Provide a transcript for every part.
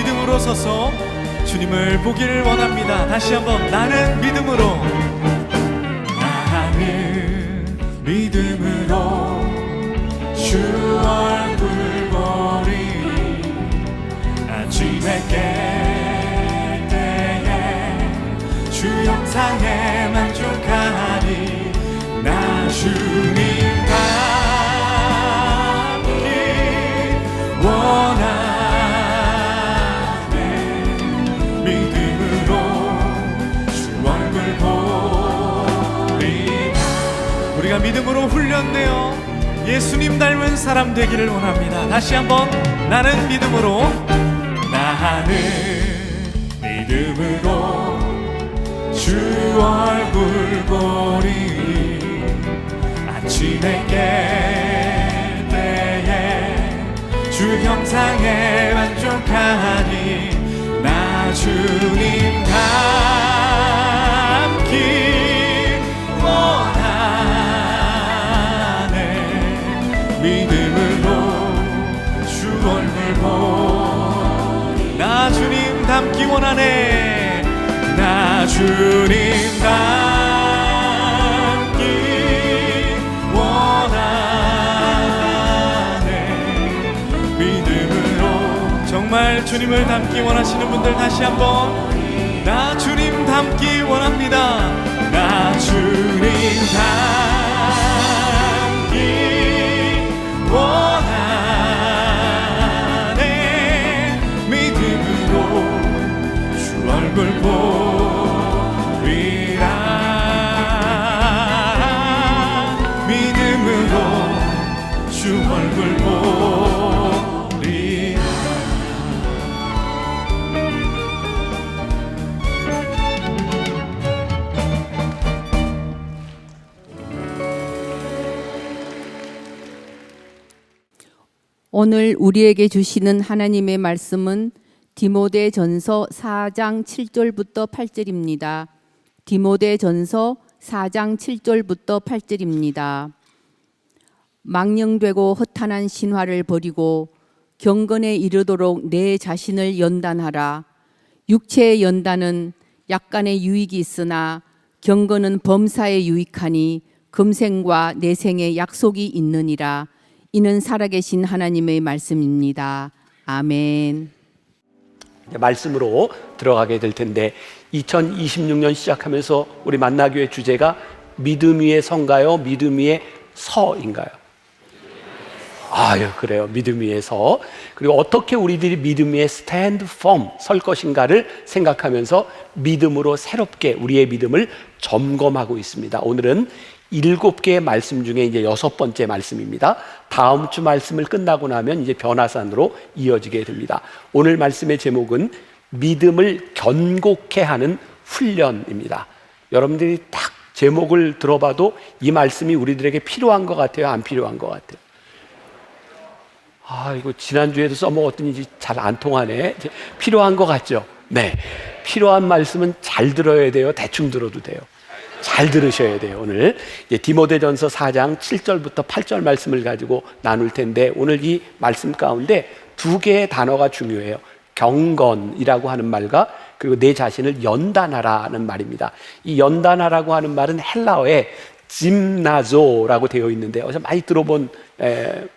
믿음으로 서서 주님을 보기를 원합니다. 다시 한번 나는 믿음으로, 나는 믿음으로 주 얼굴 보리, 아침에 깰 때에 주 영상에 만족하니 나 주님 닮기 원하네. 믿음으로 주 얼굴 보리라. 우리가 믿음으로 훈련되어 예수님 닮은 사람 되기를 원합니다. 다시 한번 나는 믿음으로, 나는 믿음으로 주 얼굴 보리, 아침에 깰 때에 주 형상에 만족하니 나 주님 닮기 원하네. 믿음으로 주 얼굴 보리, 나 주님 닮기 원하네. 나 주님 닮기 원하네. 믿음으로. 정말 주님을 닮기 원하시는 분들 다시 한번, 나 주님 닮기 원합니다. 나 주님 닮기 원하네. 믿음으로 주 얼굴 보리라. 믿음으로 주 얼굴 보리라. 오늘 우리에게 주시는 하나님의 말씀은 디모데전서 4장 7절부터 8절입니다. 디모데전서 4장 7절부터 8절입니다. 망령되고 허탄한 신화를 버리고 경건에 이르도록 내 자신을 연단하라. 육체의 연단은 약간의 유익이 있으나 경건은 범사에 유익하니 금생과 내생에 약속이 있느니라. 이는 살아계신 하나님의 말씀입니다. 아멘. 말씀으로 들어가게 될 텐데, 2026년 시작하면서 우리 만나교회 주제가 믿음 위의 서인가요? 믿음 위의 서인가요? 그래요. 믿음 위의 서. 그리고 어떻게 우리들이 믿음 위에 stand firm, 설 것인가를 생각하면서 믿음으로 새롭게 우리의 믿음을 점검하고 있습니다. 오늘은 7개의 말씀 중에 이제 6번째 말씀입니다. 다음 주 말씀을 끝나고 나면 이제 변화산으로 이어지게 됩니다. 오늘 말씀의 제목은 믿음을 견고케 하는 훈련입니다. 여러분들이 딱 제목을 들어봐도 이 말씀이 우리들에게 필요한 것 같아요? 안 필요한 것 같아요? 이거 지난주에도 써먹었더니 잘 안 통하네. 필요한 것 같죠? 네. 필요한 말씀은 잘 들어야 돼요? 대충 들어도 돼요? 잘 들으셔야 돼요. 오늘 디모데전서 4장 7절부터 8절 말씀을 가지고 나눌 텐데, 오늘 이 말씀 가운데 2개의 단어가 중요해요. 경건이라고 하는 말과 그리고 내 자신을 연단하라는 말입니다. 이 연단하라고 하는 말은 헬라어에 짐나조라고 되어 있는데, 어디서 많이 들어본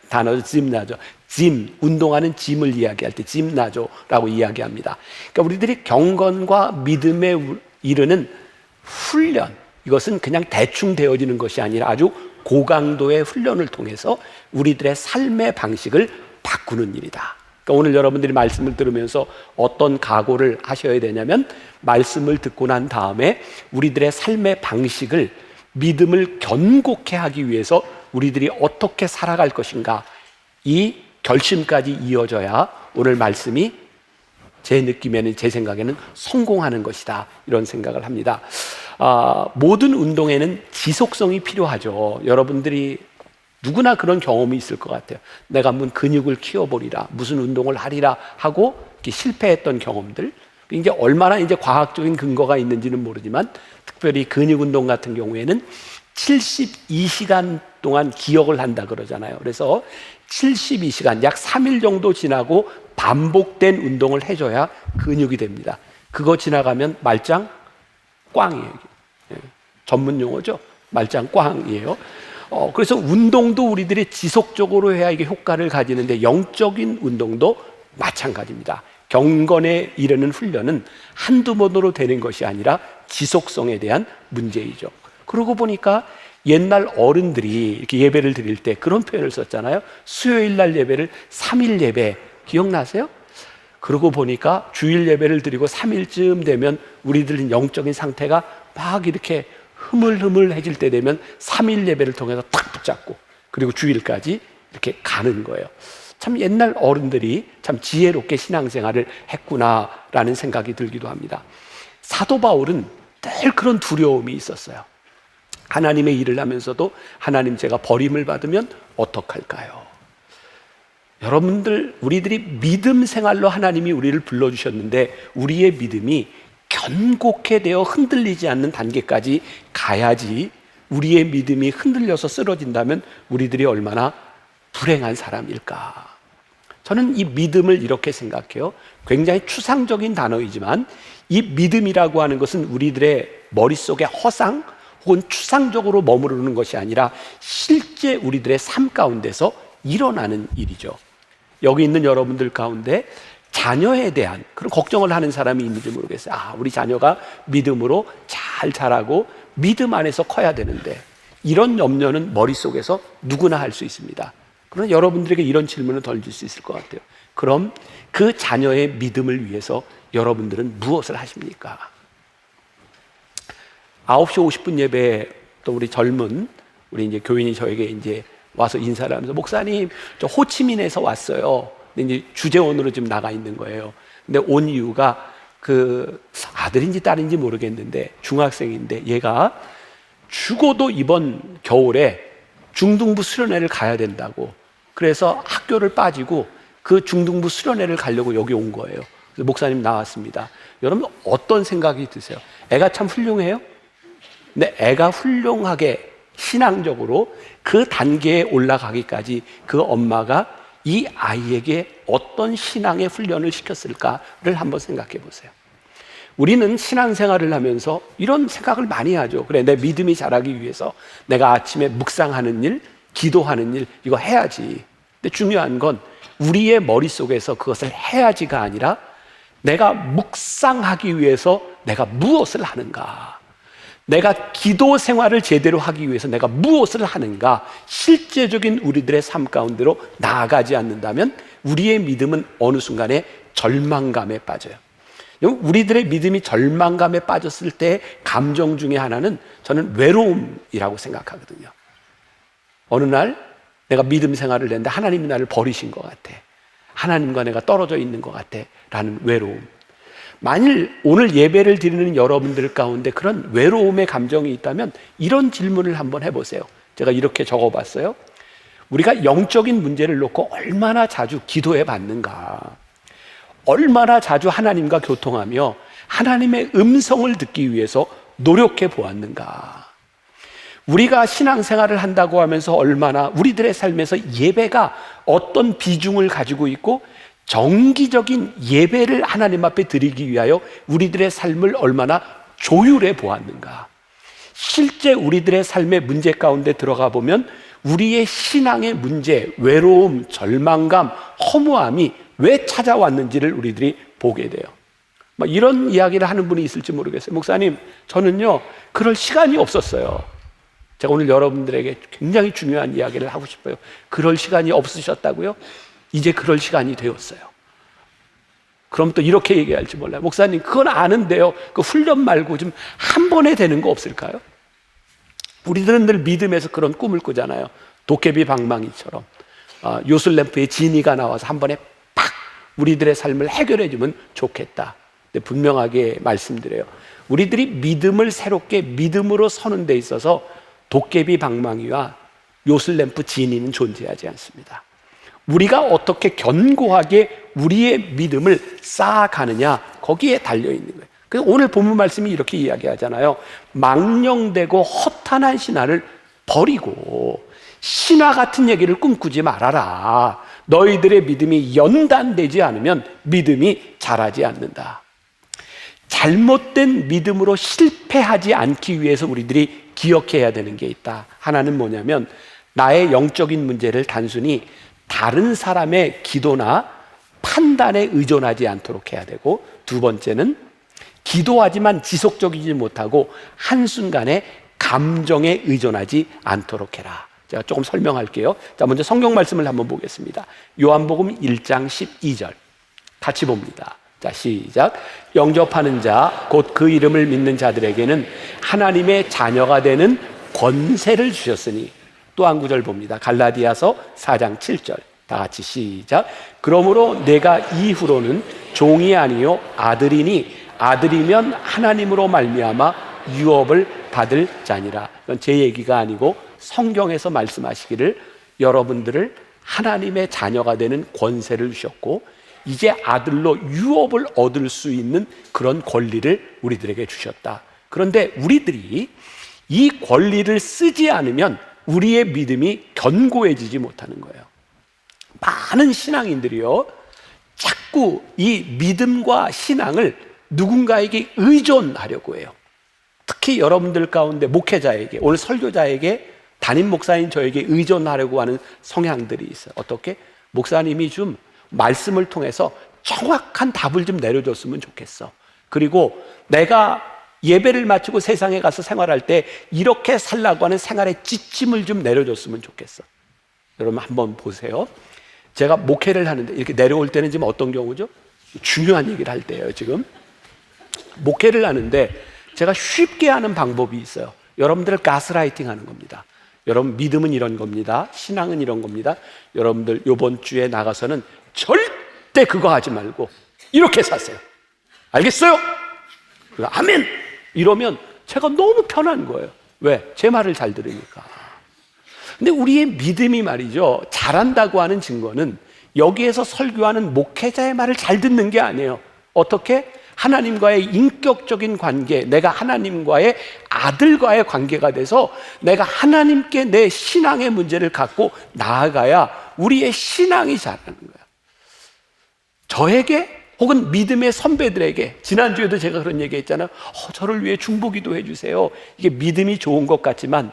단어죠. 짐나조. 짐, 운동하는 짐을 이야기할 때 짐나조라고 이야기합니다. 그러니까 우리들이 경건과 믿음에 이르는 훈련, 이것은 그냥 대충 되어지는 것이 아니라 아주 고강도의 훈련을 통해서 우리들의 삶의 방식을 바꾸는 일이다. 그러니까 오늘 여러분들이 말씀을 들으면서 어떤 각오를 하셔야 되냐면, 말씀을 듣고 난 다음에 우리들의 삶의 방식을, 믿음을 견고케 하기 위해서 우리들이 어떻게 살아갈 것인가, 이 결심까지 이어져야 오늘 말씀이 제 느낌에는, 제 생각에는 성공하는 것이다, 이런 생각을 합니다. 모든 운동에는 지속성이 필요하죠. 여러분들이 누구나 그런 경험이 있을 것 같아요. 내가 한번 근육을 키워보리라, 무슨 운동을 하리라 하고 이렇게 실패했던 경험들. 이제 얼마나 이제 과학적인 근거가 있는지는 모르지만, 특별히 근육 운동 같은 경우에는 72시간 동안 기억을 한다 그러잖아요. 그래서 72시간, 약 3일 정도 지나고 반복된 운동을 해줘야 근육이 됩니다. 그거 지나가면 말짱 꽝이에요. 예, 전문 용어죠. 말짱 꽝이에요. 그래서 운동도 우리들이 지속적으로 해야 이게 효과를 가지는데 영적인 운동도 마찬가지입니다. 경건에 이르는 훈련은 한두 번으로 되는 것이 아니라 지속성에 대한 문제이죠. 그러고 보니까 옛날 어른들이 이렇게 예배를 드릴 때 그런 표현을 썼잖아요. 수요일 날 예배를 3일 예배, 기억나세요? 그러고 보니까 주일 예배를 드리고 3일쯤 되면 우리들은 영적인 상태가 막 이렇게 흐물흐물해질 때 되면 3일 예배를 통해서 탁 붙잡고 그리고 주일까지 이렇게 가는 거예요. 참 옛날 어른들이 참 지혜롭게 신앙생활을 했구나라는 생각이 들기도 합니다. 사도 바울은 늘 그런 두려움이 있었어요. 하나님의 일을 하면서도 하나님 제가 버림을 받으면 어떡할까요? 여러분들, 우리들이 믿음 생활로 하나님이 우리를 불러주셨는데 우리의 믿음이 견고케 되어 흔들리지 않는 단계까지 가야지. 우리의 믿음이 흔들려서 쓰러진다면 우리들이 얼마나 불행한 사람일까. 저는 이 믿음을 이렇게 생각해요. 굉장히 추상적인 단어이지만 이 믿음이라고 하는 것은 우리들의 머릿속에 허상 혹은 추상적으로 머무르는 것이 아니라 실제 우리들의 삶 가운데서 일어나는 일이죠. 여기 있는 여러분들 가운데 자녀에 대한 그런 걱정을 하는 사람이 있는지 모르겠어요. 우리 자녀가 믿음으로 잘 자라고 믿음 안에서 커야 되는데, 이런 염려는 머릿속에서 누구나 할 수 있습니다. 그러나 여러분들에게 이런 질문을 던질 수 있을 것 같아요. 그럼 그 자녀의 믿음을 위해서 여러분들은 무엇을 하십니까? 9시 50분 예배에 또 우리 젊은 우리 이제 교인이 저에게 이제 와서 인사를 하면서, 목사님, 저 호치민에서 왔어요. 근데 이제 주재원으로 지금 나가 있는 거예요. 근데 온 이유가 그 아들인지 딸인지 모르겠는데 중학생인데 얘가 죽어도 이번 겨울에 중등부 수련회를 가야 된다고. 그래서 학교를 빠지고 그 중등부 수련회를 가려고 여기 온 거예요. 그래서 목사님 나왔습니다. 여러분 어떤 생각이 드세요? 애가 참 훌륭해요? 근데 애가 훌륭하게 신앙적으로 그 단계에 올라가기까지 그 엄마가 이 아이에게 어떤 신앙의 훈련을 시켰을까를 한번 생각해 보세요. 우리는 신앙생활을 하면서 이런 생각을 많이 하죠. 그래, 내 믿음이 자라기 위해서 내가 아침에 묵상하는 일, 기도하는 일, 이거 해야지. 근데 중요한 건 우리의 머릿속에서 그것을 해야지가 아니라 내가 묵상하기 위해서 내가 무엇을 하는가, 내가 기도 생활을 제대로 하기 위해서 내가 무엇을 하는가, 실제적인 우리들의 삶 가운데로 나아가지 않는다면 우리의 믿음은 어느 순간에 절망감에 빠져요. 우리들의 믿음이 절망감에 빠졌을 때 감정 중에 하나는 저는 외로움이라고 생각하거든요. 어느 날 내가 믿음 생활을 했는데 하나님이 나를 버리신 것 같아. 하나님과 내가 떨어져 있는 것 같아. 라는 외로움. 만일 오늘 예배를 드리는 여러분들 가운데 그런 외로움의 감정이 있다면 이런 질문을 한번 해보세요. 제가 이렇게 적어봤어요. 우리가 영적인 문제를 놓고 얼마나 자주 기도해 봤는가, 얼마나 자주 하나님과 교통하며 하나님의 음성을 듣기 위해서 노력해 보았는가. 우리가 신앙생활을 한다고 하면서 얼마나 우리들의 삶에서 예배가 어떤 비중을 가지고 있고 정기적인 예배를 하나님 앞에 드리기 위하여 우리들의 삶을 얼마나 조율해 보았는가. 실제 우리들의 삶의 문제 가운데 들어가 보면 우리의 신앙의 문제, 외로움, 절망감, 허무함이 왜 찾아왔는지를 우리들이 보게 돼요. 이런 이야기를 하는 분이 있을지 모르겠어요. 목사님, 저는요 그럴 시간이 없었어요. 제가 오늘 여러분들에게 굉장히 중요한 이야기를 하고 싶어요. 그럴 시간이 없으셨다고요? 이제 그럴 시간이 되었어요. 그럼 또 이렇게 얘기할지 몰라요. 목사님, 그건 아는데요, 그 훈련 말고 좀 한 번에 되는 거 없을까요? 우리들은 늘 믿음에서 그런 꿈을 꾸잖아요. 도깨비 방망이처럼 요술램프에 지니가 나와서 한 번에 팍 우리들의 삶을 해결해 주면 좋겠다. 근데 분명하게 말씀드려요. 우리들이 믿음을 새롭게 믿음으로 서는 데 있어서 도깨비 방망이와 요술램프 지니는 존재하지 않습니다. 우리가 어떻게 견고하게 우리의 믿음을 쌓아가느냐, 거기에 달려있는 거예요. 그래서 오늘 본문 말씀이 이렇게 이야기하잖아요. 망령되고 허탄한 신화를 버리고 신화 같은 얘기를 꿈꾸지 말아라. 너희들의 믿음이 연단되지 않으면 믿음이 자라지 않는다. 잘못된 믿음으로 실패하지 않기 위해서 우리들이 기억해야 되는 게 있다. 하나는 뭐냐면 나의 영적인 문제를 단순히 다른 사람의 기도나 판단에 의존하지 않도록 해야 되고, 두 번째는 기도하지만 지속적이지 못하고 한순간에 감정에 의존하지 않도록 해라. 제가 조금 설명할게요. 자, 먼저 성경 말씀을 한번 보겠습니다. 요한복음 1장 12절 같이 봅니다. 자, 시작. 영접하는 자, 곧 그 이름을 믿는 자들에게는 하나님의 자녀가 되는 권세를 주셨으니. 또 한 구절 봅니다. 갈라디아서 4장 7절 다 같이 시작. 그러므로 내가 이후로는 종이 아니요 아들이니 아들이면 하나님으로 말미암아 유업을 받을 자니라. 이건 제 얘기가 아니고 성경에서 말씀하시기를 여러분들을 하나님의 자녀가 되는 권세를 주셨고 이제 아들로 유업을 얻을 수 있는 그런 권리를 우리들에게 주셨다. 그런데 우리들이 이 권리를 쓰지 않으면 우리의 믿음이 견고해지지 못하는 거예요. 많은 신앙인들이요, 자꾸 이 믿음과 신앙을 누군가에게 의존하려고 해요. 특히 여러분들 가운데 목회자에게, 오늘 설교자에게, 담임 목사인 저에게 의존하려고 하는 성향들이 있어요. 어떻게? 목사님이 좀 말씀을 통해서 정확한 답을 좀 내려줬으면 좋겠어. 그리고 내가 예배를 마치고 세상에 가서 생활할 때 이렇게 살라고 하는 생활의 지침을 좀 내려줬으면 좋겠어. 여러분 한번 보세요. 제가 목회를 하는데 이렇게 내려올 때는 지금 어떤 경우죠? 중요한 얘기를 할 때예요. 지금 목회를 하는데 제가 쉽게 하는 방법이 있어요. 여러분들을 가스라이팅 하는 겁니다. 여러분 믿음은 이런 겁니다. 신앙은 이런 겁니다. 여러분들 이번 주에 나가서는 절대 그거 하지 말고 이렇게 사세요. 알겠어요? 아멘! 이러면 제가 너무 편한 거예요. 왜? 제 말을 잘 들으니까. 근데 우리의 믿음이 말이죠, 잘한다고 하는 증거는 여기에서 설교하는 목회자의 말을 잘 듣는 게 아니에요. 어떻게? 하나님과의 인격적인 관계, 내가 하나님과의 아들과의 관계가 돼서 내가 하나님께 내 신앙의 문제를 갖고 나아가야 우리의 신앙이 자라는 거야. 저에게 혹은 믿음의 선배들에게, 지난주에도 제가 그런 얘기 했잖아요. 저를 위해 중보기도 해주세요. 이게 믿음이 좋은 것 같지만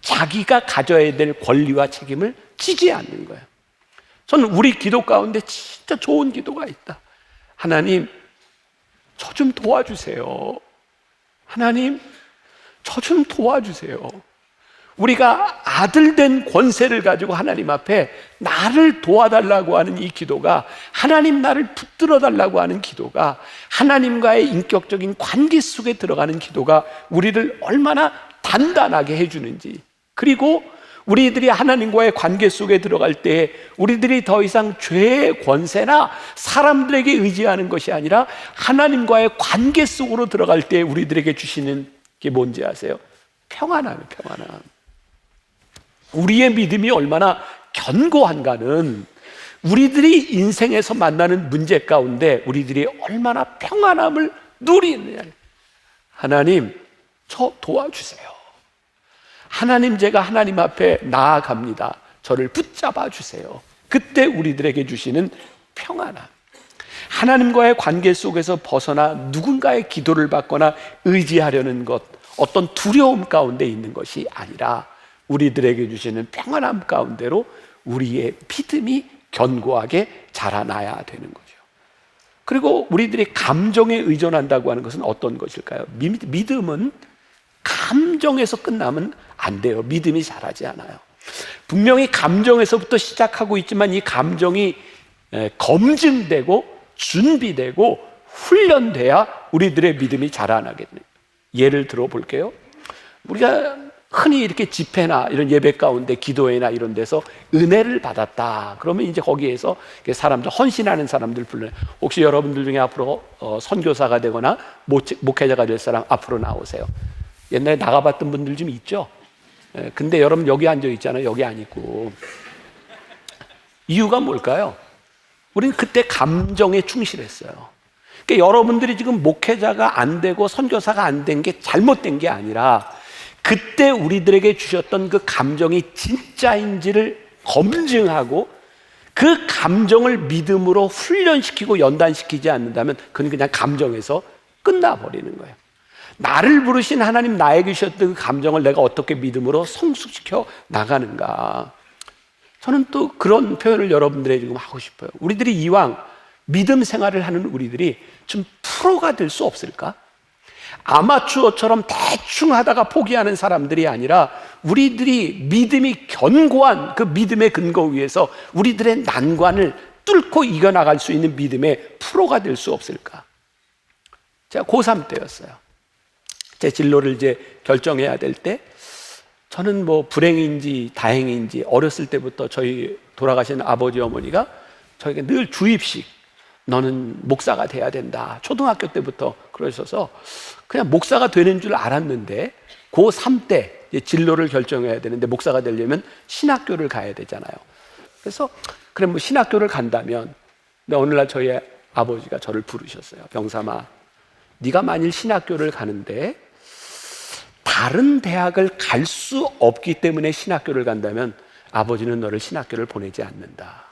자기가 가져야 될 권리와 책임을 지지 않는 거예요. 저는 우리 기도 가운데 진짜 좋은 기도가 있다. 하나님, 저 좀 도와주세요. 하나님, 저 좀 도와주세요. 우리가 아들 된 권세를 가지고 하나님 앞에 나를 도와달라고 하는 이 기도가, 하나님 나를 붙들어 달라고 하는 기도가, 하나님과의 인격적인 관계 속에 들어가는 기도가 우리를 얼마나 단단하게 해주는지, 그리고 우리들이 하나님과의 관계 속에 들어갈 때 우리들이 더 이상 죄의 권세나 사람들에게 의지하는 것이 아니라 하나님과의 관계 속으로 들어갈 때 우리들에게 주시는 게 뭔지 아세요? 평안함이에요. 평안함. 우리의 믿음이 얼마나 견고한가는 우리들이 인생에서 만나는 문제 가운데 우리들이 얼마나 평안함을 누리느냐. 하나님, 저 도와주세요. 하나님, 제가 하나님 앞에 나아갑니다. 저를 붙잡아 주세요. 그때 우리들에게 주시는 평안함, 하나님과의 관계 속에서 벗어나 누군가의 기도를 받거나 의지하려는 것, 어떤 두려움 가운데 있는 것이 아니라 우리들에게 주시는 평안함 가운데로 우리의 믿음이 견고하게 자라나야 되는 거죠. 그리고 우리들이 감정에 의존한다고 하는 것은 어떤 것일까요? 믿음은 감정에서 끝나면 안 돼요. 믿음이 자라지 않아요. 분명히 감정에서부터 시작하고 있지만 이 감정이 검증되고 준비되고 훈련돼야 우리들의 믿음이 자라나게 돼요. 예를 들어 볼게요. 우리가 흔히 이렇게 집회나 이런 예배 가운데 기도회나 이런 데서 은혜를 받았다 그러면 이제 거기에서 사람들, 헌신하는 사람들 불러요. 혹시 여러분들 중에 앞으로 선교사가 되거나 목회자가 될 사람 앞으로 나오세요. 옛날에 나가봤던 분들 좀 있죠? 근데 여러분 여기 앉아 있잖아요. 여기 안 있고. 이유가 뭘까요? 우리는 그때 감정에 충실했어요. 그러니까 여러분들이 지금 목회자가 안 되고 선교사가 안 된 게 잘못된 게 아니라 그때 우리들에게 주셨던 그 감정이 진짜인지를 검증하고 그 감정을 믿음으로 훈련시키고 연단시키지 않는다면 그건 그냥 감정에서 끝나버리는 거예요. 나를 부르신 하나님, 나에게 주셨던 그 감정을 내가 어떻게 믿음으로 성숙시켜 나가는가. 저는 또 그런 표현을 여러분들에게 지금 하고 싶어요. 우리들이 이왕 믿음 생활을 하는 우리들이 좀 프로가 될 수 없을까? 아마추어처럼 대충 하다가 포기하는 사람들이 아니라 우리들이 믿음이 견고한 그 믿음의 근거 위에서 우리들의 난관을 뚫고 이겨나갈 수 있는 믿음의 프로가 될 수 없을까? 제가 고3 때였어요. 제 진로를 이제 결정해야 될 때, 저는 뭐 불행인지 다행인지 어렸을 때부터 저희 돌아가신 아버지 어머니가 저에게 늘 주입식, 너는 목사가 돼야 된다, 초등학교 때부터 그러셔서 그냥 목사가 되는 줄 알았는데, 고3 때 이제 진로를 결정해야 되는데 목사가 되려면 신학교를 가야 되잖아요. 그래서 그래 뭐 신학교를 간다면, 근데 어느 날 저희 아버지가 저를 부르셨어요. 병삼아, 네가 만일 신학교를 가는데 다른 대학을 갈 수 없기 때문에 신학교를 간다면 아버지는 너를 신학교를 보내지 않는다.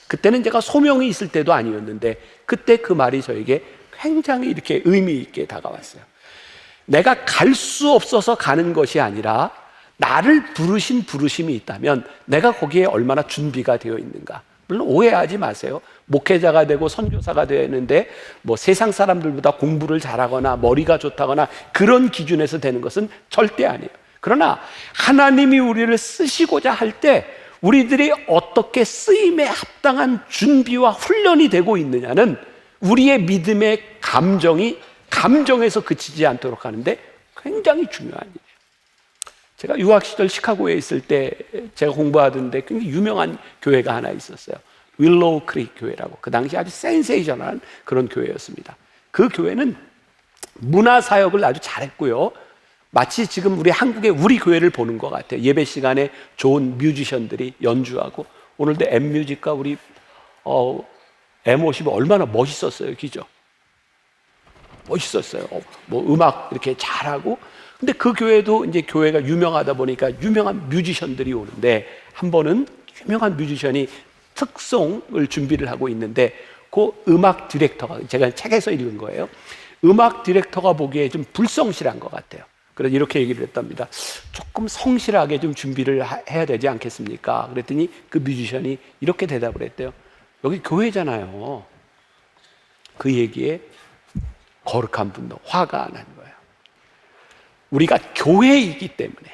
그때는 제가 소명이 있을 때도 아니었는데 그때 그 말이 저에게 굉장히 이렇게 의미 있게 다가왔어요. 내가 갈 수 없어서 가는 것이 아니라 나를 부르신 부르심이 있다면 내가 거기에 얼마나 준비가 되어 있는가. 물론 오해하지 마세요. 목회자가 되고 선교사가 되는데 뭐 세상 사람들보다 공부를 잘하거나 머리가 좋다거나 그런 기준에서 되는 것은 절대 아니에요. 그러나 하나님이 우리를 쓰시고자 할 때 우리들이 어떻게 쓰임에 합당한 준비와 훈련이 되고 있느냐는 우리의 믿음의 감정이 감정에서 그치지 않도록 하는데 굉장히 중요한 일이에요. 제가 유학 시절 시카고에 있을 때 제가 공부하던데 굉장히 유명한 교회가 하나 있었어요. 윌로우 크릭 교회라고. 그 당시 아주 센세이셔널한 그런 교회였습니다. 그 교회는 문화 사역을 아주 잘했고요. 마치 지금 우리 한국의 우리 교회를 보는 것 같아요. 예배 시간에 좋은 뮤지션들이 연주하고, 오늘도 M뮤직과 우리 M50이 얼마나 멋있었어요. 그죠? 멋있었어요. 뭐 음악 이렇게 잘하고. 근데 그 교회도 이제 교회가 유명하다 보니까 유명한 뮤지션들이 오는데, 한 번은 유명한 뮤지션이 특송을 준비를 하고 있는데 그 음악 디렉터가, 제가 책에서 읽은 거예요. 음악 디렉터가 보기에 좀 불성실한 것 같아요. 그래서 이렇게 얘기를 했답니다. 조금 성실하게 좀 준비를 해야 되지 않겠습니까? 그랬더니 그 뮤지션이 이렇게 대답을 했대요. 여기 교회잖아요. 그 얘기에 거룩한 분도 화가 난 거예요. 우리가 교회이기 때문에,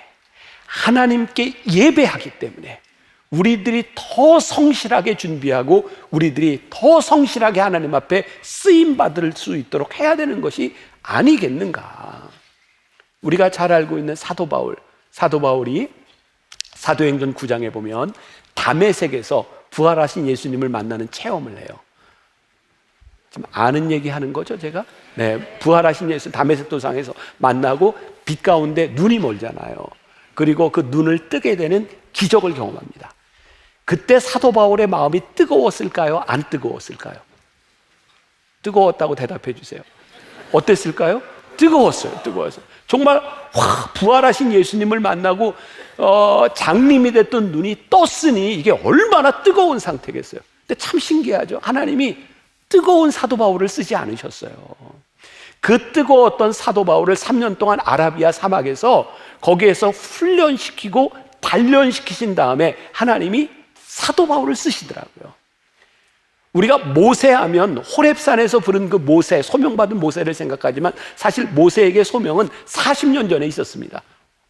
하나님께 예배하기 때문에 우리들이 더 성실하게 준비하고 우리들이 더 성실하게 하나님 앞에 쓰임받을 수 있도록 해야 되는 것이 아니겠는가. 우리가 잘 알고 있는 사도 바울이 사도행전 9장에 보면 다메섹에서 부활하신 예수님을 만나는 체험을 해요. 지금 아는 얘기 하는 거죠, 제가? 네, 부활하신 예수 다메섹 도상에서 만나고 빛 가운데 눈이 멀잖아요. 그리고 그 눈을 뜨게 되는 기적을 경험합니다. 그때 사도 바울의 마음이 뜨거웠을까요? 안 뜨거웠을까요? 뜨거웠다고 대답해 주세요. 어땠을까요? 뜨거웠어요. 정말 부활하신 예수님을 만나고 장님이 됐던 눈이 떴으니 이게 얼마나 뜨거운 상태겠어요. 근데 참 신기하죠. 하나님이 뜨거운 사도 바울을 쓰지 않으셨어요. 그 뜨거웠던 사도 바울을 3년 동안 아라비아 사막에서 거기에서 훈련시키고 단련시키신 다음에 하나님이 사도 바울을 쓰시더라고요. 우리가 모세하면 호렙산에서 부른 그 모세, 소명받은 모세를 생각하지만 사실 모세에게 소명은 40년 전에 있었습니다.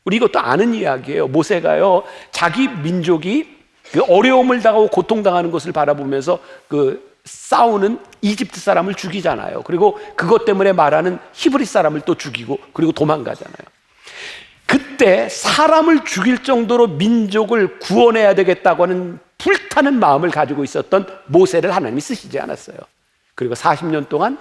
우리 이것도 아는 이야기예요. 모세가요, 자기 민족이 그 어려움을 당하고 고통당하는 것을 바라보면서 그 싸우는 이집트 사람을 죽이잖아요. 그리고 그것 때문에 말하는 히브리 사람을 또 죽이고 그리고 도망가잖아요. 그때 사람을 죽일 정도로 민족을 구원해야 되겠다고 하는 불타는 마음을 가지고 있었던 모세를 하나님이 쓰시지 않았어요. 그리고 40년 동안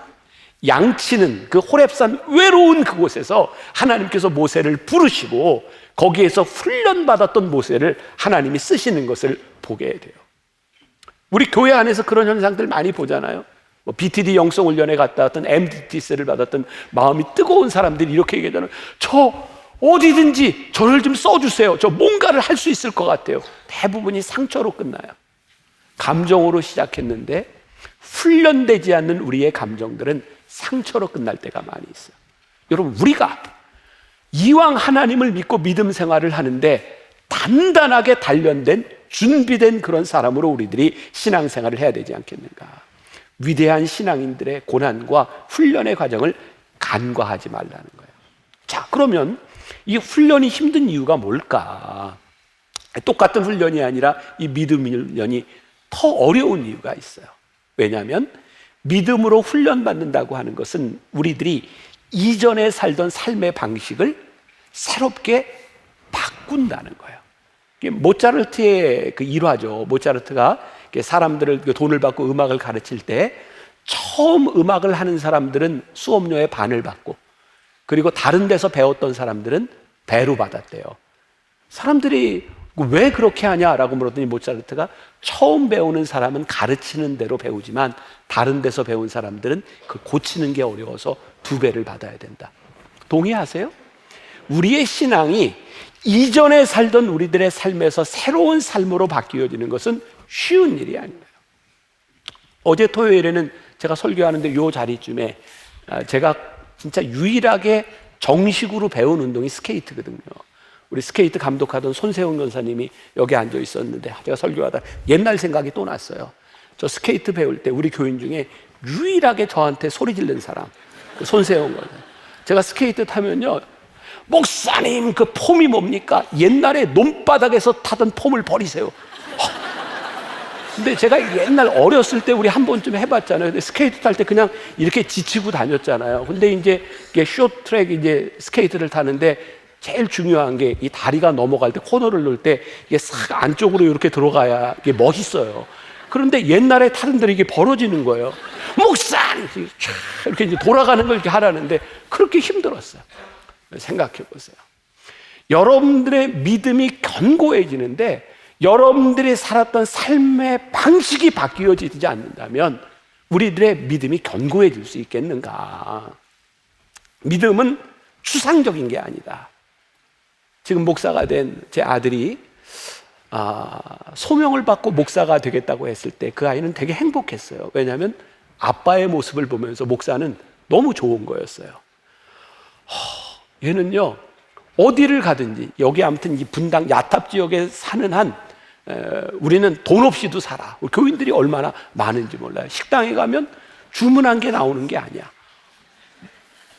양치는 그 호렙산 외로운 그곳에서 하나님께서 모세를 부르시고 거기에서 훈련받았던 모세를 하나님이 쓰시는 것을 보게 돼요. 우리 교회 안에서 그런 현상들 많이 보잖아요. 뭐 BTD 영성훈련에 갔다 왔던 MDTS를 받았던 마음이 뜨거운 사람들이 이렇게 얘기하잖아요. 저 어디든지 저를 좀 써주세요. 저 뭔가를 할 수 있을 것 같아요. 대부분이 상처로 끝나요. 감정으로 시작했는데 훈련되지 않는 우리의 감정들은 상처로 끝날 때가 많이 있어요. 여러분, 우리가 이왕 하나님을 믿고 믿음 생활을 하는데 단단하게 단련된 준비된 그런 사람으로 우리들이 신앙생활을 해야 되지 않겠는가. 위대한 신앙인들의 고난과 훈련의 과정을 간과하지 말라는 거예요. 자, 그러면 이 훈련이 힘든 이유가 뭘까? 똑같은 훈련이 아니라 이 믿음 훈련이 더 어려운 이유가 있어요. 왜냐하면 믿음으로 훈련받는다고 하는 것은 우리들이 이전에 살던 삶의 방식을 새롭게 바꾼다는 거예요. 이게 모차르트의 그 일화죠. 모차르트가 사람들을 돈을 받고 음악을 가르칠 때 처음 음악을 하는 사람들은 수업료의 반을 받고, 그리고 다른 데서 배웠던 사람들은 배로 받았대요. 사람들이 왜 그렇게 하냐라고 물었더니 모차르트가 처음 배우는 사람은 가르치는 대로 배우지만 다른 데서 배운 사람들은 그 고치는 게 어려워서 2배를 받아야 된다. 동의하세요? 우리의 신앙이 이전에 살던 우리들의 삶에서 새로운 삶으로 바뀌어지는 것은 쉬운 일이 아니에요. 어제 토요일에는 제가 설교하는데 이 자리쯤에 제가 진짜 유일하게 정식으로 배운 운동이 스케이트거든요. 우리 스케이트 감독하던 손세웅 권사님이 여기 앉아 있었는데 제가 설교하다 옛날 생각이 또 났어요. 저 스케이트 배울 때 우리 교인 중에 유일하게 저한테 소리 지른 사람, 그 손세웅 권사. 제가 스케이트 타면요, 목사님 그 폼이 뭡니까? 옛날에 논바닥에서 타던 폼을 버리세요. 근데 제가 옛날 어렸을 때 우리 한 번쯤 해봤잖아요. 근데 스케이트 탈 때 그냥 이렇게 지치고 다녔잖아요. 근데 이제 쇼트트랙 이제 스케이트를 타는데 제일 중요한 게 이 다리가 넘어갈 때 코너를 넣을 때 이게 싹 안쪽으로 이렇게 들어가야 이게 멋있어요. 그런데 옛날에 타던들이 이게 벌어지는 거예요. 목사님 이렇게 이제 돌아가는 걸 이렇게 하라는데 그렇게 힘들었어요. 생각해 보세요. 여러분들의 믿음이 견고해지는데 여러분들이 살았던 삶의 방식이 바뀌어지지 않는다면 우리들의 믿음이 견고해질 수 있겠는가? 믿음은 추상적인 게 아니다. 지금 목사가 된 제 아들이 소명을 받고 목사가 되겠다고 했을 때 그 아이는 되게 행복했어요. 왜냐하면 아빠의 모습을 보면서 목사는 너무 좋은 거였어요. 얘는요, 어디를 가든지 여기 아무튼 이 분당 야탑 지역에 사는 한 우리는 돈 없이도 살아. 우리 교인들이 얼마나 많은지 몰라요. 식당에 가면 주문한 게 나오는 게 아니야.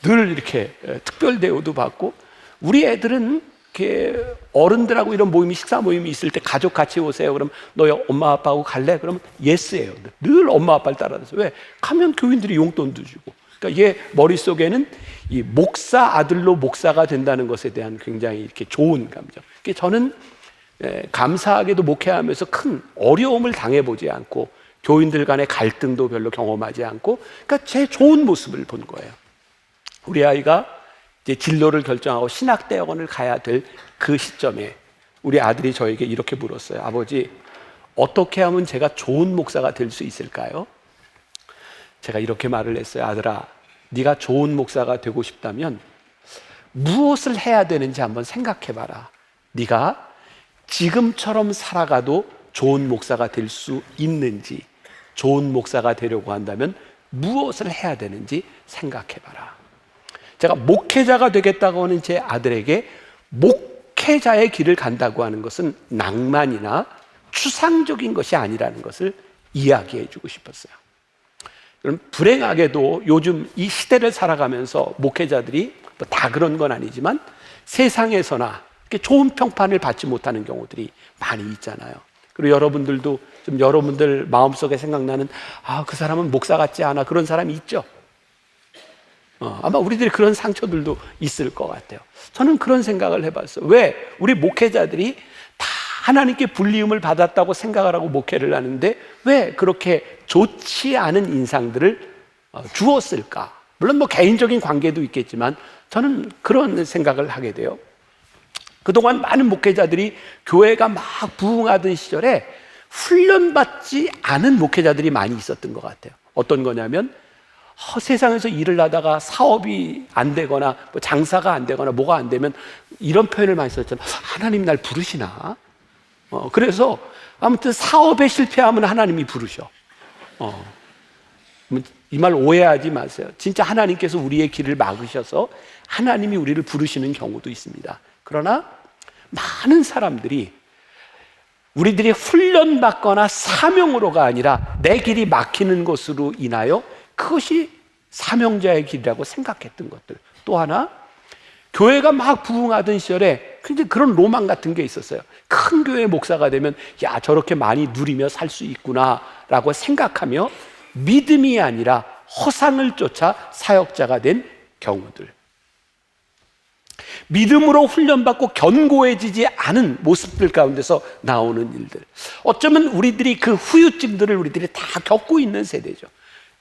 늘 이렇게 특별 대우도 받고, 우리 애들은 이렇게 어른들하고 이런 모임이, 식사 모임이 있을 때 가족 같이 오세요. 그럼 너 엄마 아빠하고 갈래? 그러면 예스예요. 늘 엄마 아빠를 따라서. 왜? 가면 교인들이 용돈도 주고. 그러니까 얘 머릿속에는 이 목사 아들로 목사가 된다는 것에 대한 굉장히 이렇게 좋은 감정. 그러니까 저는 감사하게도 목회하면서 큰 어려움을 당해보지 않고 교인들 간의 갈등도 별로 경험하지 않고, 그러니까 제 좋은 모습을 본 거예요. 우리 아이가 이제 진로를 결정하고 신학대학원을 가야 될 그 시점에 우리 아들이 저에게 이렇게 물었어요. 아버지, 어떻게 하면 제가 좋은 목사가 될 수 있을까요? 제가 이렇게 말을 했어요. 아들아, 네가 좋은 목사가 되고 싶다면 무엇을 해야 되는지 한번 생각해봐라. 네가 지금처럼 살아가도 좋은 목사가 될 수 있는지, 좋은 목사가 되려고 한다면 무엇을 해야 되는지 생각해봐라. 제가 목회자가 되겠다고 하는 제 아들에게 목회자의 길을 간다고 하는 것은 낭만이나 추상적인 것이 아니라는 것을 이야기해 주고 싶었어요. 그럼 불행하게도 요즘 이 시대를 살아가면서 목회자들이 다 그런 건 아니지만 세상에서나 좋은 평판을 받지 못하는 경우들이 많이 있잖아요. 그리고 여러분들도 좀 여러분들 마음속에 생각나는 그 사람은 목사 같지 않아, 그런 사람이 있죠. 아마 우리들이 그런 상처들도 있을 것 같아요. 저는 그런 생각을 해봤어요. 왜? 우리 목회자들이 다 하나님께 불리움을 받았다고 생각을 하고 목회를 하는데 왜 그렇게 좋지 않은 인상들을 주었을까? 물론 뭐 개인적인 관계도 있겠지만 저는 그런 생각을 하게 돼요. 그동안 많은 목회자들이 교회가 막 부흥하던 시절에 훈련받지 않은 목회자들이 많이 있었던 것 같아요. 어떤 거냐면 세상에서 일을 하다가 사업이 안 되거나 뭐 장사가 안 되거나 뭐가 안 되면 이런 표현을 많이 썼잖아요. 하나님 날 부르시나? 그래서 아무튼 사업에 실패하면 하나님이 부르셔. 이 말 오해하지 마세요. 진짜 하나님께서 우리의 길을 막으셔서 하나님이 우리를 부르시는 경우도 있습니다. 그러나 많은 사람들이 우리들이 훈련받거나 사명으로가 아니라 내 길이 막히는 것으로 인하여 그것이 사명자의 길이라고 생각했던 것들. 또 하나, 교회가 막 부흥하던 시절에 근데 그런 로망 같은 게 있었어요. 큰 교회 목사가 되면 야, 저렇게 많이 누리며 살 수 있구나 라고 생각하며 믿음이 아니라 허상을 쫓아 사역자가 된 경우들. 믿음으로 훈련받고 견고해지지 않은 모습들 가운데서 나오는 일들. 어쩌면 우리들이 그 후유증들을 우리들이 다 겪고 있는 세대죠.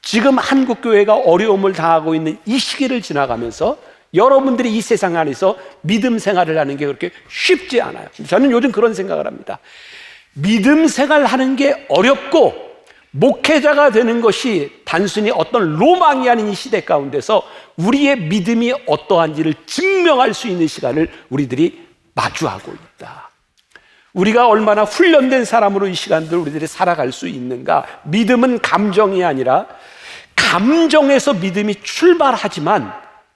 지금 한국교회가 어려움을 당하고 있는 이 시기를 지나가면서 여러분들이 이 세상 안에서 믿음 생활을 하는 게 그렇게 쉽지 않아요. 저는 요즘 그런 생각을 합니다. 믿음 생활하는 게 어렵고 목회자가 되는 것이 단순히 어떤 로망이 아닌 이 시대 가운데서 우리의 믿음이 어떠한지를 증명할 수 있는 시간을 우리들이 마주하고 있다. 우리가 얼마나 훈련된 사람으로 이 시간들 우리들이 살아갈 수 있는가. 믿음은 감정이 아니라 감정에서 믿음이 출발하지만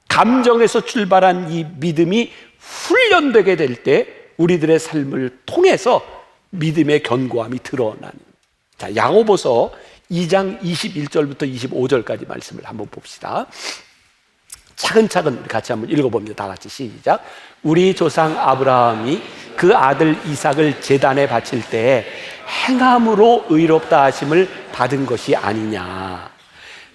감정에서 출발한 이 믿음이 훈련되게 될 때 우리들의 삶을 통해서 믿음의 견고함이 드러나는. 자, 야고보서 2장 21절부터 25절까지 말씀을 한번 봅시다. 차근차근 우리 같이 한번 읽어봅니다. 다 같이 시작. 우리 조상 아브라함이 그 아들 이삭을 제단에 바칠 때에 행함으로 의롭다 하심을 받은 것이 아니냐.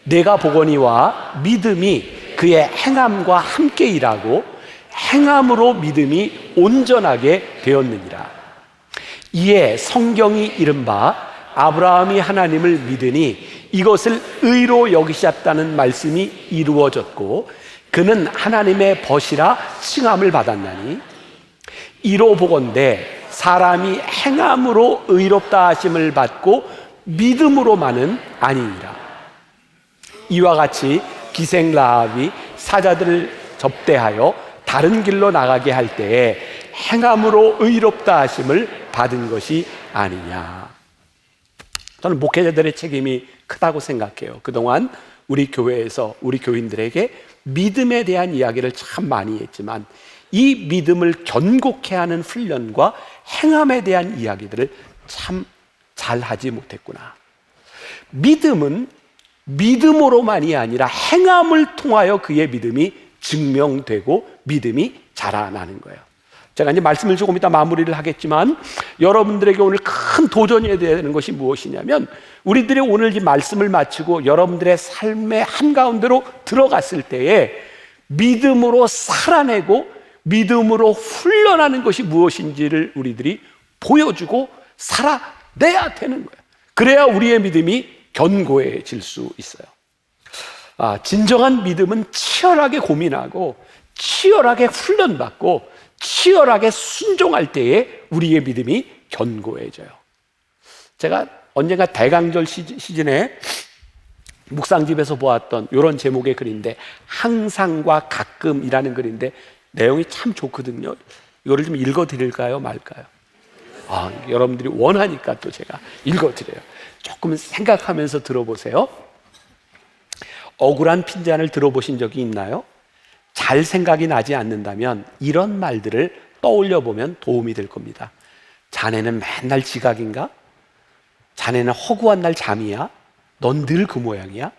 내가 보거니와 믿음이 그의 행함과 함께 일하고 행함으로 믿음이 온전하게 되었느니라. 이에 성경이 이른바 아브라함이 하나님을 믿으니 이것을 의로 여기셨다는 말씀이 이루어졌고 그는 하나님의 벗이라 칭함을 받았나니 이로 보건대 사람이 행함으로 의롭다 하심을 받고 믿음으로만은 아니니라. 이와 같이 기생 라합이 사자들을 접대하여 다른 길로 나가게 할 때에 행함으로 의롭다 하심을 받은 것이 아니냐. 저는 목회자들의 책임이 크다고 생각해요. 그동안 우리 교회에서 우리 교인들에게 믿음에 대한 이야기를 참 많이 했지만 이 믿음을 견고케 하는 훈련과 행함에 대한 이야기들을 참 잘하지 못했구나. 믿음은 믿음으로만이 아니라 행함을 통하여 그의 믿음이 증명되고 믿음이 자라나는 거예요. 제가 이제 말씀을 조금 이따 마무리를 하겠지만 여러분들에게 오늘 큰 도전이 되는 것이 무엇이냐면 우리들이 오늘 이 말씀을 마치고 여러분들의 삶의 한가운데로 들어갔을 때에 믿음으로 살아내고 믿음으로 훈련하는 것이 무엇인지를 우리들이 보여주고 살아내야 되는 거예요. 그래야 우리의 믿음이 견고해질 수 있어요. 진정한 믿음은 치열하게 고민하고 치열하게 훈련받고 치열하게 순종할 때에 우리의 믿음이 견고해져요. 제가 언젠가 대강절 시즌에 묵상집에서 보았던 이런 제목의 글인데 항상과 가끔이라는 글인데 내용이 참 좋거든요. 이거를 좀 읽어드릴까요 말까요? 여러분들이 원하니까 또 제가 읽어드려요. 조금 생각하면서 들어보세요. 억울한 핀잔을 들어보신 적이 있나요? 잘 생각이 나지 않는다면 이런 말들을 떠올려 보면 도움이 될 겁니다. 자네는 맨날 지각인가? 자네는 허구한 날 잠이야? 넌 늘 그 모양이야?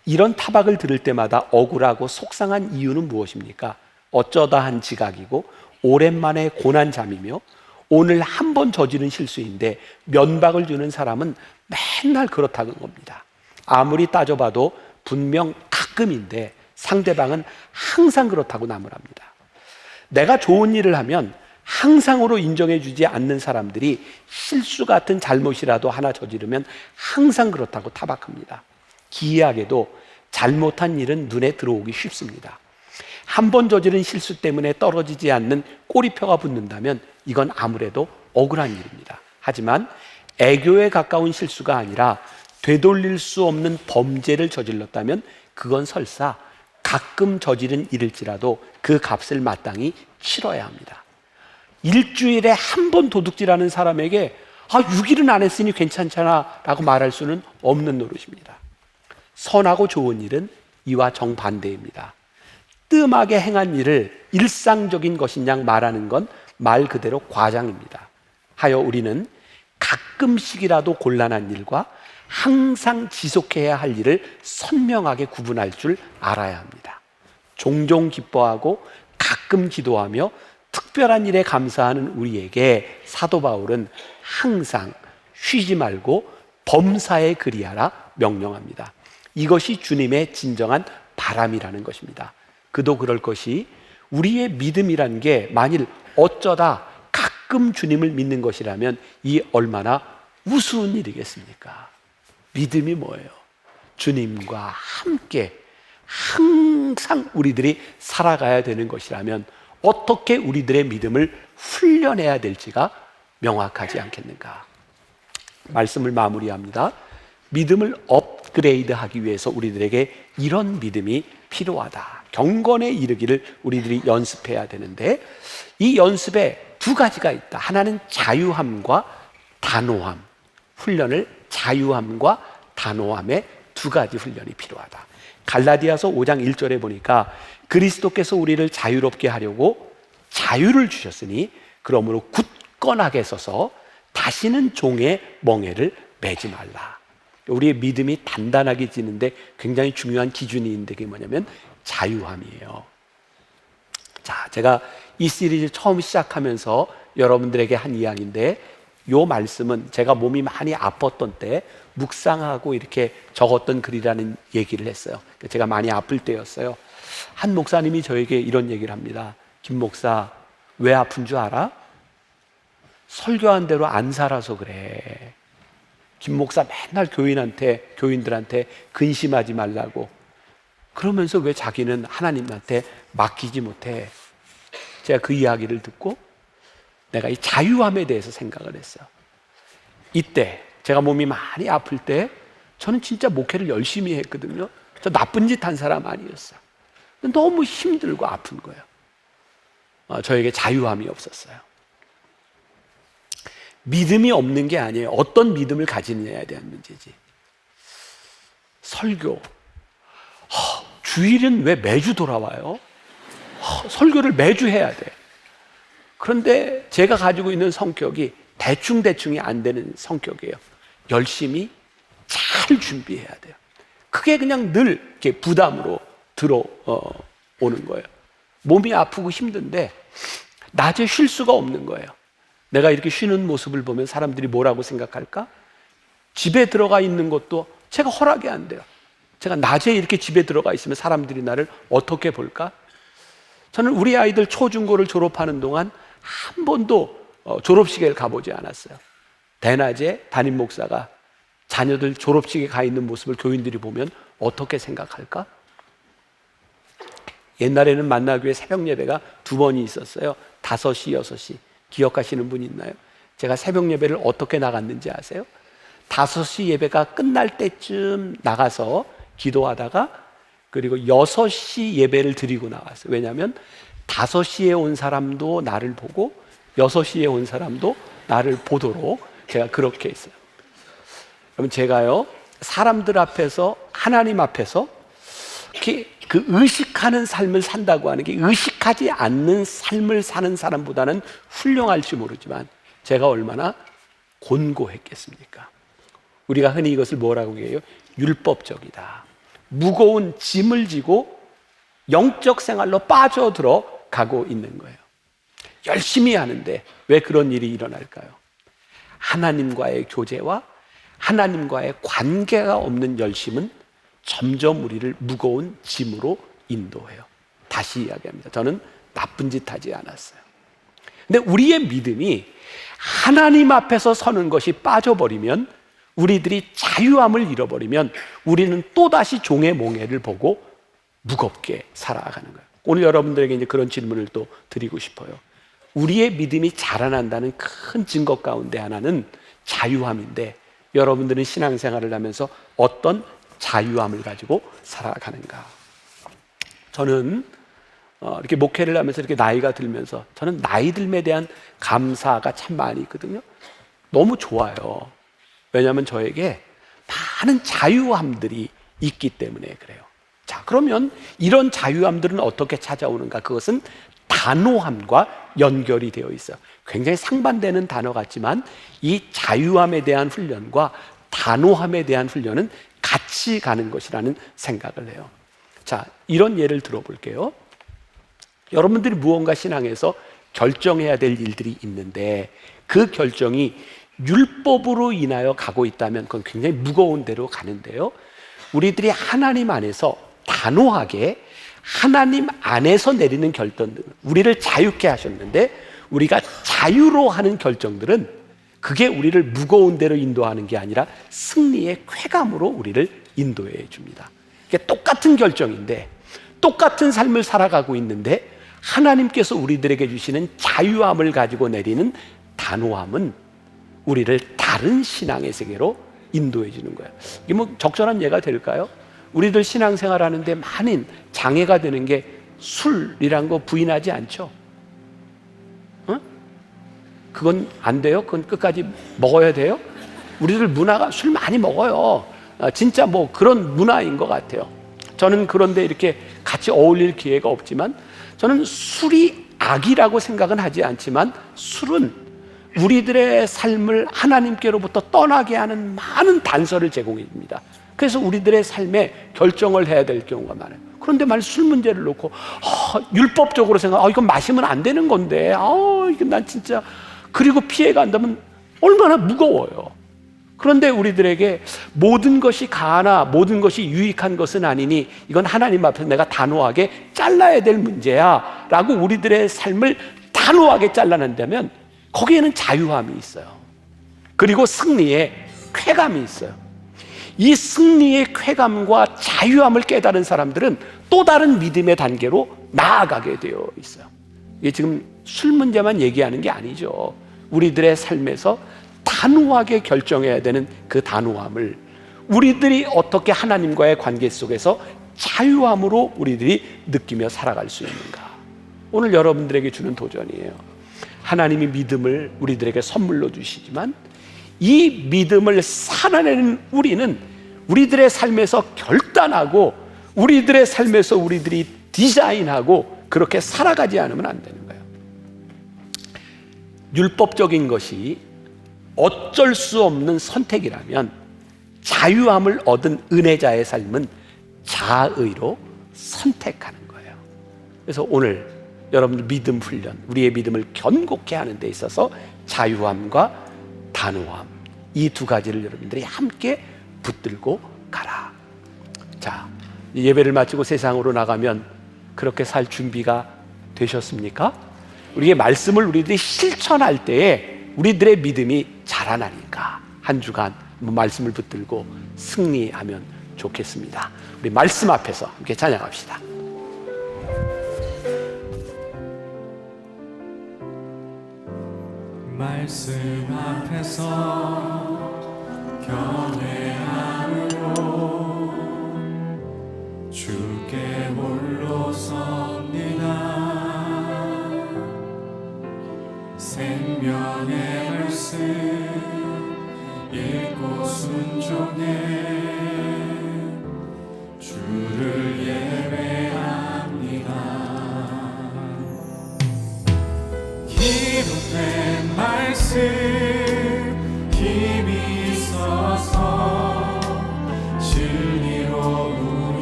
이런 타박을 들을 때마다 억울하고 속상한 이유는 무엇입니까? 어쩌다 한 지각이고 오랜만에 고난 잠이며 오늘 한 번 저지른 실수인데 면박을 주는 사람은 맨날 그렇다는 겁니다. 아무리 따져봐도 분명 가끔인데 상대방은 항상 그렇다고 나무랍니다. 내가 좋은 일을 하면 항상으로 인정해주지 않는 사람들이 실수 같은 잘못이라도 하나 저지르면 항상 그렇다고 타박합니다. 기이하게도 잘못한 일은 눈에 들어오기 쉽습니다. 한 번 저지른 실수 때문에 떨어지지 않는 꼬리표가 붙는다면 이건 아무래도 억울한 일입니다. 하지만 애교에 가까운 실수가 아니라 되돌릴 수 없는 범죄를 저질렀다면 그건 설사 가끔 저지른 일일지라도 그 값을 마땅히 치러야 합니다. 일주일에 한 번 도둑질하는 사람에게 6일은 안 했으니 괜찮잖아 라고 말할 수는 없는 노릇입니다. 선하고 좋은 일은 이와 정반대입니다. 뜸하게 행한 일을 일상적인 것인 양 말하는 건 말 그대로 과장입니다. 하여 우리는 가끔씩이라도 곤란한 일과 항상 지속해야 할 일을 선명하게 구분할 줄 알아야 합니다. 종종 기뻐하고 가끔 기도하며 특별한 일에 감사하는 우리에게 사도 바울은 항상 쉬지 말고 범사에 그리하라 명령합니다. 이것이 주님의 진정한 바람이라는 것입니다. 그도 그럴 것이 우리의 믿음이란 게 만일 어쩌다 가끔 주님을 믿는 것이라면 이 얼마나 우스운 일이겠습니까? 믿음이 뭐예요? 주님과 함께 항상 우리들이 살아가야 되는 것이라면 어떻게 우리들의 믿음을 훈련해야 될지가 명확하지 않겠는가? 말씀을 마무리합니다. 믿음을 업그레이드하기 위해서 우리들에게 이런 믿음이 필요하다. 경건에 이르기를 우리들이 연습해야 되는데 이 연습에 두 가지가 있다. 하나는 자유함과 단호함. 훈련을 자유함과 단호함의 두 가지 훈련이 필요하다. 갈라디아서 5장 1절에 보니까 그리스도께서 우리를 자유롭게 하려고 자유를 주셨으니 그러므로 굳건하게 서서 다시는 종의 멍에를 매지 말라. 우리의 믿음이 단단하게 지는데 굉장히 중요한 기준이 있는데 그게 뭐냐면 자유함이에요. 자, 제가 이 시리즈 처음 시작하면서 여러분들에게 한 이야기인데 이 말씀은 제가 몸이 많이 아팠던 때 묵상하고 이렇게 적었던 글이라는 얘기를 했어요. 제가 많이 아플 때였어요. 한 목사님이 저에게 이런 얘기를 합니다. 김 목사, 왜 아픈 줄 알아? 설교한 대로 안 살아서 그래. 김 목사 맨날 교인들한테 근심하지 말라고. 그러면서 왜 자기는 하나님한테 맡기지 못해? 제가 그 이야기를 듣고 내가 이 자유함에 대해서 생각을 했어요. 이때 제가 몸이 많이 아플 때 저는 진짜 목회를 열심히 했거든요. 저 나쁜 짓 한 사람 아니었어요. 너무 힘들고 아픈 거예요. 저에게 자유함이 없었어요. 믿음이 없는 게 아니에요. 어떤 믿음을 가지느냐에 대한 문제지. 설교. 주일은 왜 매주 돌아와요? 설교를 매주 해야 돼. 그런데 제가 가지고 있는 성격이 대충대충이 안 되는 성격이에요. 열심히 잘 준비해야 돼요. 그게 그냥 늘 이렇게 부담으로 들어오는 거예요. 몸이 아프고 힘든데 낮에 쉴 수가 없는 거예요. 내가 이렇게 쉬는 모습을 보면 사람들이 뭐라고 생각할까? 집에 들어가 있는 것도 제가 허락이 안 돼요. 제가 낮에 이렇게 집에 들어가 있으면 사람들이 나를 어떻게 볼까? 저는 우리 아이들 초중고를 졸업하는 동안 한 번도 졸업식에 가보지 않았어요. 대낮에 담임 목사가 자녀들 졸업식에 가 있는 모습을 교인들이 보면 어떻게 생각할까? 옛날에는 만나교회 새벽 예배가 2번이 있었어요. 5시, 6시. 기억하시는 분 있나요? 제가 새벽 예배를 어떻게 나갔는지 아세요? 5시 예배가 끝날 때쯤 나가서 기도하다가 그리고 6시 예배를 드리고 나왔어요. 왜냐하면 5시에 온 사람도 나를 보고 6시에 온 사람도 나를 보도록 제가 그렇게 했어요. 그러면 제가요, 사람들 앞에서, 하나님 앞에서 그 의식하는 삶을 산다고 하는 게 의식하지 않는 삶을 사는 사람보다는 훌륭할지 모르지만 제가 얼마나 곤고했겠습니까? 우리가 흔히 이것을 뭐라고 해요? 율법적이다. 무거운 짐을 지고 영적 생활로 빠져들어 가고 있는 거예요. 열심히 하는데 왜 그런 일이 일어날까요? 하나님과의 교제와 하나님과의 관계가 없는 열심은 점점 우리를 무거운 짐으로 인도해요. 다시 이야기합니다. 저는 나쁜 짓 하지 않았어요. 근데 우리의 믿음이 하나님 앞에서 서는 것이 빠져버리면, 우리들이 자유함을 잃어버리면 우리는 또다시 종의 몽해를 보고 무겁게 살아가는 거예요. 오늘 여러분들에게 이제 그런 질문을 또 드리고 싶어요. 우리의 믿음이 자라난다는 큰 증거 가운데 하나는 자유함인데, 여러분들은 신앙생활을 하면서 어떤 자유함을 가지고 살아가는가? 저는 이렇게 목회를 하면서 이렇게 나이가 들면서 저는 나이 듦에 대한 감사가 참 많이 있거든요. 너무 좋아요. 왜냐하면 저에게 많은 자유함들이 있기 때문에 그래요. 자, 그러면 이런 자유함들은 어떻게 찾아오는가? 그것은 단호함과 연결이 되어 있어요. 굉장히 상반되는 단어 같지만 이 자유함에 대한 훈련과 단호함에 대한 훈련은 같이 가는 것이라는 생각을 해요. 자, 이런 예를 들어볼게요. 여러분들이 무언가 신앙에서 결정해야 될 일들이 있는데 그 결정이 율법으로 인하여 가고 있다면 그건 굉장히 무거운 대로 가는데요. 우리들이 하나님 안에서 단호하게 하나님 안에서 내리는 결정들, 우리를 자유케 하셨는데 우리가 자유로 하는 결정들은 그게 우리를 무거운 대로 인도하는 게 아니라 승리의 쾌감으로 우리를 인도해 줍니다. 이게 똑같은 결정인데 똑같은 삶을 살아가고 있는데 하나님께서 우리들에게 주시는 자유함을 가지고 내리는 단호함은 우리를 다른 신앙의 세계로 인도해 주는 거예요. 이게 뭐 적절한 예가 될까요? 우리들 신앙생활 하는데 많은 장애가 되는 게 술이란 거 부인하지 않죠? 그건 안 돼요? 그건 끝까지 먹어야 돼요? 우리들 문화가 술 많이 먹어요. 진짜 뭐 그런 문화인 것 같아요. 저는 그런데 이렇게 같이 어울릴 기회가 없지만 저는 술이 악이라고 생각은 하지 않지만 술은 우리들의 삶을 하나님께로부터 떠나게 하는 많은 단서를 제공해 줍니다. 그래서 우리들의 삶에 결정을 해야 될 경우가 많아요. 그런데 만약 술 문제를 놓고 율법적으로 이건 마시면 안 되는 건데 이건 난 진짜 그리고 피해간다면 얼마나 무거워요. 그런데 우리들에게 모든 것이 가하나 모든 것이 유익한 것은 아니니 이건 하나님 앞에서 내가 단호하게 잘라야 될 문제야 라고 우리들의 삶을 단호하게 잘라낸다면 거기에는 자유함이 있어요. 그리고 승리의 쾌감이 있어요. 이 승리의 쾌감과 자유함을 깨달은 사람들은 또 다른 믿음의 단계로 나아가게 되어 있어요. 이게 지금 술 문제만 얘기하는 게 아니죠. 우리들의 삶에서 단호하게 결정해야 되는 그 단호함을 우리들이 어떻게 하나님과의 관계 속에서 자유함으로 우리들이 느끼며 살아갈 수 있는가? 오늘 여러분들에게 주는 도전이에요. 하나님이 믿음을 우리들에게 선물로 주시지만 이 믿음을 살아내는 우리는 우리들의 삶에서 결단하고 우리들의 삶에서 우리들이 디자인하고 그렇게 살아가지 않으면 안 되는 거예요. 율법적인 것이 어쩔 수 없는 선택이라면 자유함을 얻은 은혜자의 삶은 자의로 선택하는 거예요. 그래서 오늘 여러분들 믿음 훈련, 우리의 믿음을 견고케 하는 데 있어서 자유함과 단호함, 이 두 가지를 여러분들이 함께 붙들고 가라. 자, 예배를 마치고 세상으로 나가면 그렇게 살 준비가 되셨습니까? 우리의 말씀을 우리들이 실천할 때에 우리들의 믿음이 자라나니까 한 주간 말씀을 붙들고 승리하면 좋겠습니다. 우리 말씀 앞에서 함께 찬양합시다. 말씀 앞에서 경외함으로 주께 홀로 섭니다. 생명의 말씀 읽고 순종해 주를 예배합니다. 기록된 말씀 힘이 있어서 진리로 우리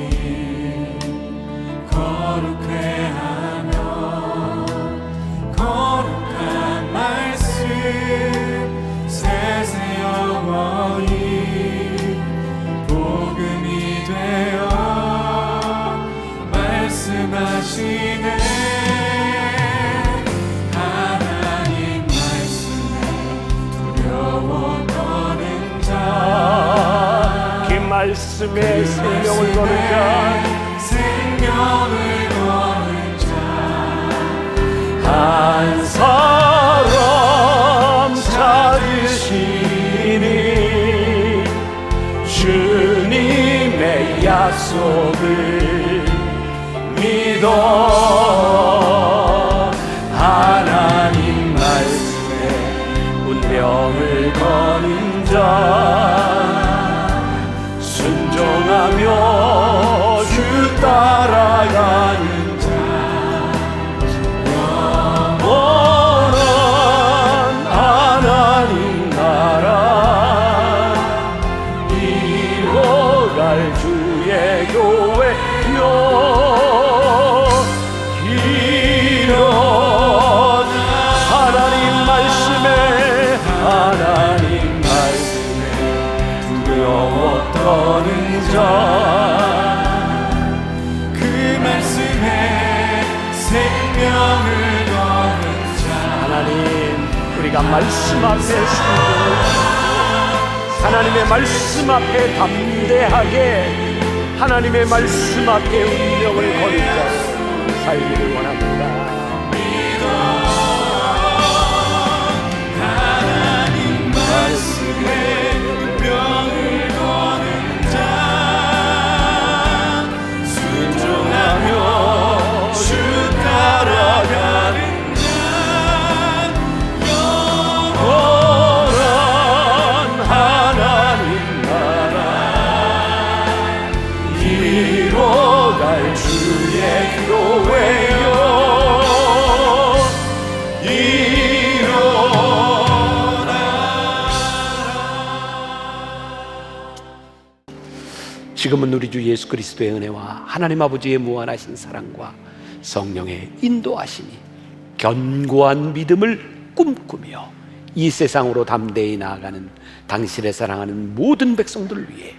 거룩해 하며 거룩한 말씀 세세 영원히 복음이 되어 말씀하시네. 말씀에 생명을 거는 자, 한 사람 찾으시니 주님의 하나님 말씀에 운명을 거는 자 순종하며 주 따라가는 자 영원한 하나님 나라 이뤄갈 주의 교회여 이런 하나님 말씀에 두려워 떠는 자 그 말씀에 생명을 거는 자 하나님 우리가 말씀 앞에 순종하고 하나님의 말씀 앞에 담대하게 하나님의 말씀 앞에 운명을 거는 자로 살기를 원합니다. 하나님 말씀에 운명을 거는 자 순종하며 주 따라가는 자 영원한 하나님 나라 이뤄갈 주의 교회여 지금은 우리 주 예수 그리스도의 은혜와 하나님 아버지의 무한하신 사랑과 성령의 인도하심이 견고한 믿음을 꿈꾸며 이 세상으로 담대히 나아가는 당신의 사랑하는 모든 백성들을 위해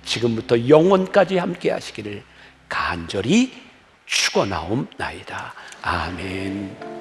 지금부터 영원까지 함께 하시기를 간절히 축원하옵나이다. 아멘.